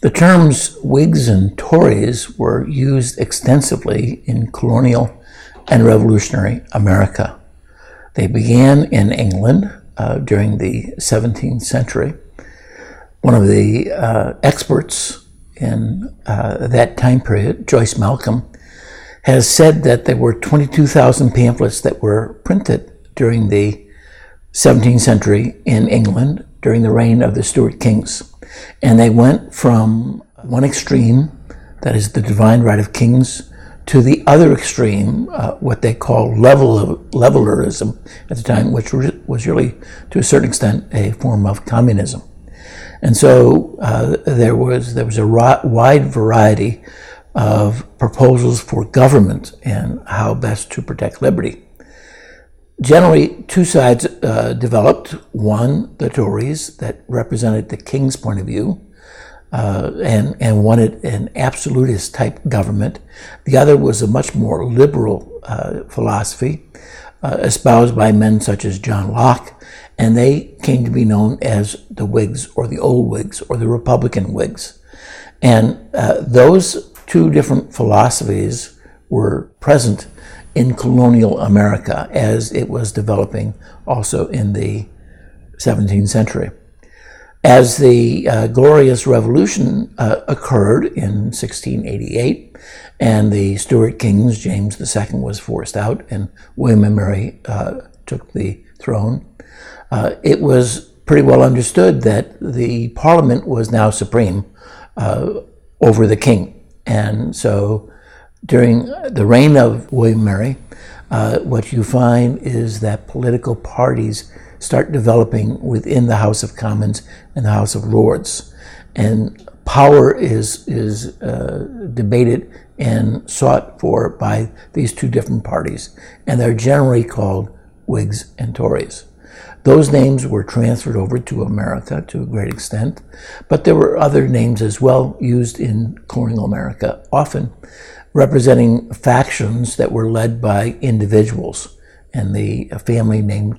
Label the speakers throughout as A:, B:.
A: The terms Whigs and Tories were used extensively in colonial and revolutionary America. They began in England during the 17th century. One of the experts in that time period, Joyce Malcolm, has said that there were 22,000 pamphlets that were printed during the 17th century in England during the reign of the Stuart kings. And they went from one extreme, that is the divine right of kings, to the other extreme, what they call levelerism at the time, which was really, to a certain extent, a form of communism. And so there was a wide variety of proposals for government and how best to protect liberty. Generally, two sides developed. One, the Tories, that represented the king's point of view and wanted an absolutist type government. The other was a much more liberal philosophy espoused by men such as John Locke, and they came to be known as the Whigs or the Old Whigs or the Republican Whigs. And those two different philosophies were present in colonial America as it was developing also in the 17th century. As the Glorious Revolution occurred in 1688 and the Stuart kings, James II was forced out and William and Mary took the throne, it was pretty well understood that the Parliament was now supreme over the king. And so during the reign of William and Mary, what you find is that political parties start developing within the House of Commons and the House of Lords. And power is debated and sought for by these two different parties. And they're generally called Whigs and Tories. Those names were transferred over to America to a great extent, but there were other names as well used in colonial America, often representing factions that were led by individuals, and the family name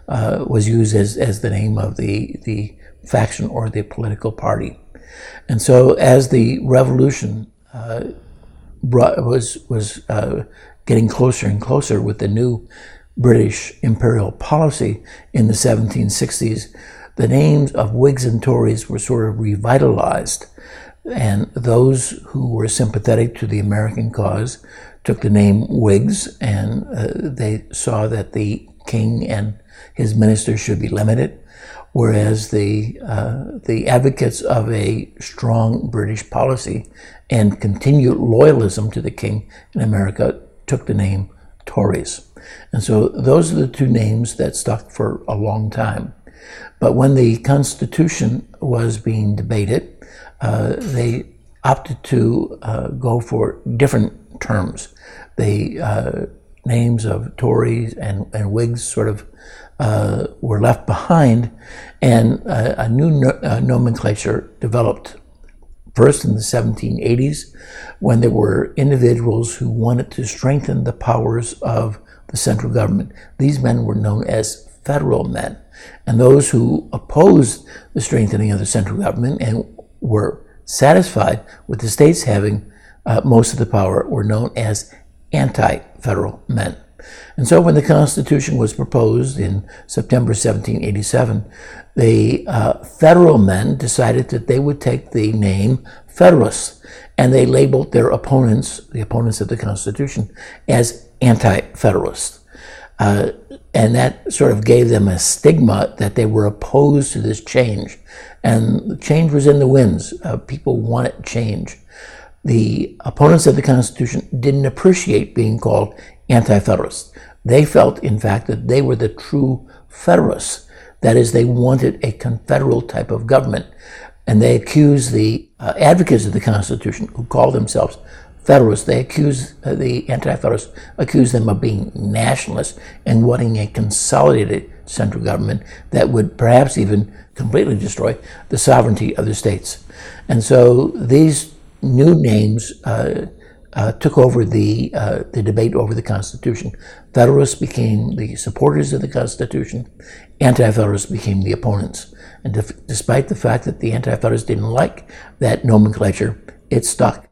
A: was used as the name of the faction or the political party. And so, as the revolution was getting closer and closer with the new British imperial policy in the 1760s, the names of Whigs and Tories were sort of revitalized. And those who were sympathetic to the American cause took the name Whigs, and they saw that the king and his ministers should be limited, whereas the advocates of a strong British policy and continued loyalism to the king in America took the name Tories. And so those are the two names that stuck for a long time. But when the Constitution was being debated, they opted to go for different terms. The names of Tories and Whigs sort of were left behind, and a new nomenclature developed. First in the 1780s, when there were individuals who wanted to strengthen the powers of the central government. These men were known as federal men. And those who opposed the strengthening of the central government and were satisfied with the states having most of the power were known as anti-federal men. And so when the Constitution was proposed in September 1787, the federal men decided that they would take the name Federalists, and they labeled their opponents, the opponents of the Constitution, as anti-Federalists. And that sort of gave them a stigma that they were opposed to this change. And the change was in the winds. People wanted change. The opponents of the Constitution didn't appreciate being called anti-Federalists. They felt, in fact, that they were the true Federalists. That is, they wanted a confederal type of government. And they accused the advocates of the Constitution, who called themselves Federalists, they accused the anti-Federalists, accused them of being nationalists and wanting a consolidated central government that would perhaps even completely destroy the sovereignty of the states. And so these new names took over the debate over the Constitution. Federalists became the supporters of the Constitution. Anti-Federalists became the opponents. And despite the fact that the Anti-Federalists didn't like that nomenclature, it stuck.